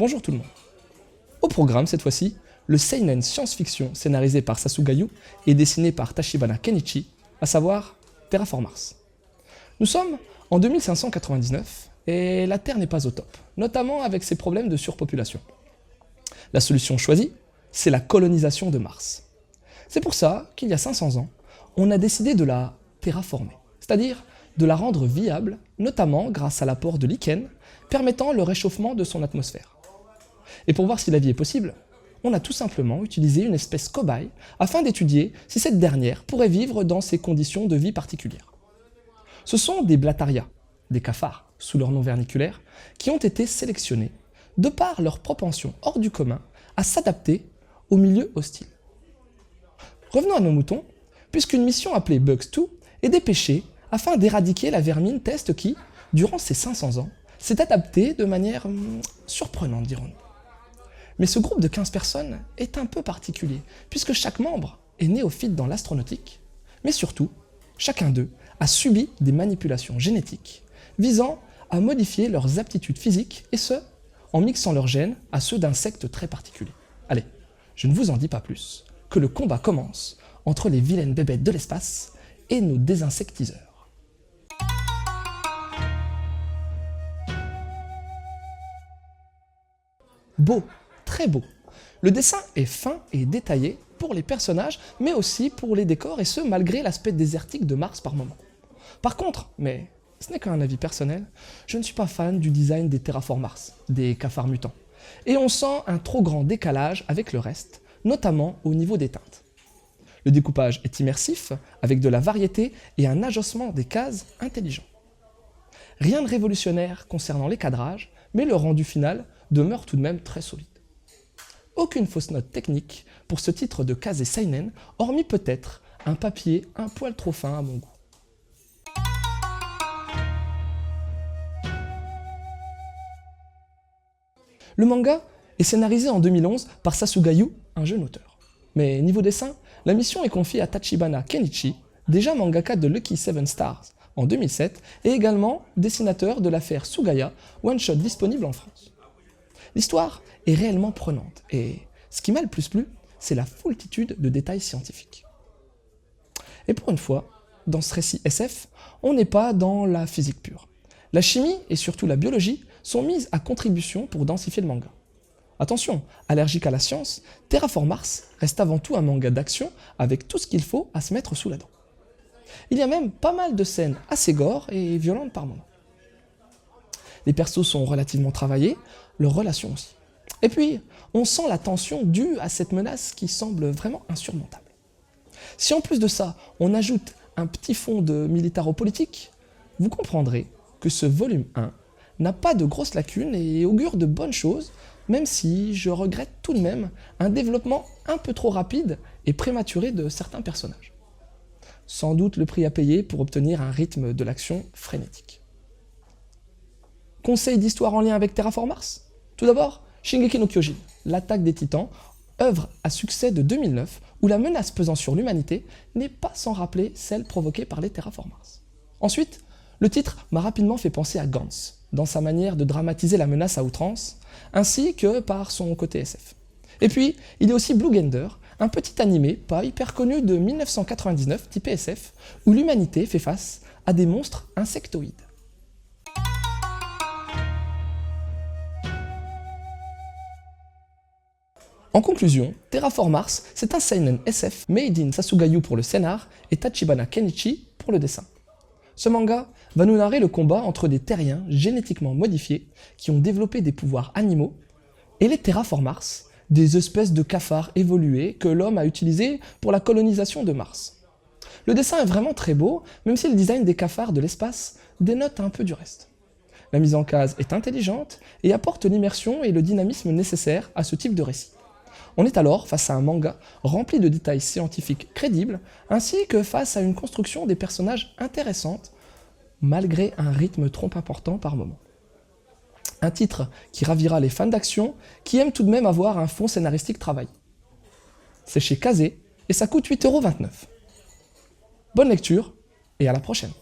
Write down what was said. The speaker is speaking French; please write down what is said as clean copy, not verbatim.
Bonjour tout le monde. Au programme cette fois-ci, le seinen science-fiction scénarisé par Sasugayu et dessiné par Tachibana Kenichi, à savoir Terraform Mars. Nous sommes en 2599 et la Terre n'est pas au top, notamment avec ses problèmes de surpopulation. La solution choisie, c'est la colonisation de Mars. C'est pour ça qu'il y a 500 ans, on a décidé de la terraformer, c'est-à-dire de la rendre viable, notamment grâce à l'apport de lichen, permettant le réchauffement de son atmosphère. Et pour voir si la vie est possible, on a tout simplement utilisé une espèce cobaye afin d'étudier si cette dernière pourrait vivre dans ces conditions de vie particulières. Ce sont des Blattaria, des cafards sous leur nom verniculaire, qui ont été sélectionnés de par leur propension hors du commun à s'adapter au milieu hostile. Revenons à nos moutons, puisqu'une mission appelée Bugs2 est dépêchée afin d'éradiquer la vermine test qui, durant ces 500 ans, s'est adaptée de manière surprenante, dirons-nous. Mais ce groupe de 15 personnes est un peu particulier, puisque chaque membre est néophyte dans l'astronautique, mais surtout, chacun d'eux a subi des manipulations génétiques visant à modifier leurs aptitudes physiques, et ce, en mixant leurs gènes à ceux d'insectes très particuliers. Allez, je ne vous en dis pas plus, que le combat commence entre les vilaines bébêtes de l'espace et nos désinsectiseurs. Beau, très beau. Le dessin est fin et détaillé pour les personnages, mais aussi pour les décors, et ce, malgré l'aspect désertique de Mars par moments. Par contre, mais ce n'est qu'un avis personnel, je ne suis pas fan du design des Terraform Mars, des cafards mutants. Et on sent un trop grand décalage avec le reste, notamment au niveau des teintes. Le découpage est immersif, avec de la variété et un agencement des cases intelligent. Rien de révolutionnaire concernant les cadrages, mais le rendu final demeure tout de même très solide. Aucune fausse note technique pour ce titre de Kase Seinen, hormis peut-être un papier un poil trop fin à mon goût. Le manga est scénarisé en 2011 par Sasugayu, un jeune auteur. Mais niveau dessin, la mission est confiée à Tachibana Kenichi, déjà mangaka de Lucky 7 Stars en 2007 et également dessinateur de l'affaire Sugaya, one-shot disponible en France. L'histoire est réellement prenante et ce qui m'a le plus plu, c'est la foultitude de détails scientifiques. Et pour une fois, dans ce récit SF, on n'est pas dans la physique pure. La chimie et surtout la biologie sont mises à contribution pour densifier le manga. Attention, allergique à la science, Terraform Mars reste avant tout un manga d'action avec tout ce qu'il faut à se mettre sous la dent. Il y a même pas mal de scènes assez gore et violentes par moments. Les persos sont relativement travaillés, leurs relations aussi. Et puis, on sent la tension due à cette menace qui semble vraiment insurmontable. Si en plus de ça, on ajoute un petit fond de militaro-politique, vous comprendrez que ce volume 1 n'a pas de grosses lacunes et augure de bonnes choses, même si je regrette tout de même un développement un peu trop rapide et prématuré de certains personnages. Sans doute le prix à payer pour obtenir un rythme de l'action frénétique. Conseil d'histoire en lien avec Terraform Mars? Tout d'abord, Shingeki no Kyojin, l'attaque des titans, œuvre à succès de 2009 où la menace pesant sur l'humanité n'est pas sans rappeler celle provoquée par les Terraform Mars. Ensuite, le titre m'a rapidement fait penser à Gantz, dans sa manière de dramatiser la menace à outrance, ainsi que par son côté SF. Et puis, il y a aussi Blue Gander, un petit animé pas hyper connu de 1999, type SF, où l'humanité fait face à des monstres insectoïdes. En conclusion, Terraform Mars, c'est un seinen SF made in Sasugayu pour le scénar et Tachibana Kenichi pour le dessin. Ce manga va nous narrer le combat entre des terriens génétiquement modifiés qui ont développé des pouvoirs animaux et les Terraform Mars, des espèces de cafards évolués que l'homme a utilisés pour la colonisation de Mars. Le dessin est vraiment très beau, même si le design des cafards de l'espace dénote un peu du reste. La mise en case est intelligente et apporte l'immersion et le dynamisme nécessaires à ce type de récit. On est alors face à un manga rempli de détails scientifiques crédibles, ainsi que face à une construction des personnages intéressante, malgré un rythme trop important par moment. Un titre qui ravira les fans d'action, qui aiment tout de même avoir un fond scénaristique travaillé. C'est chez Kase, et ça coûte 8,29 €. Bonne lecture, et à la prochaine.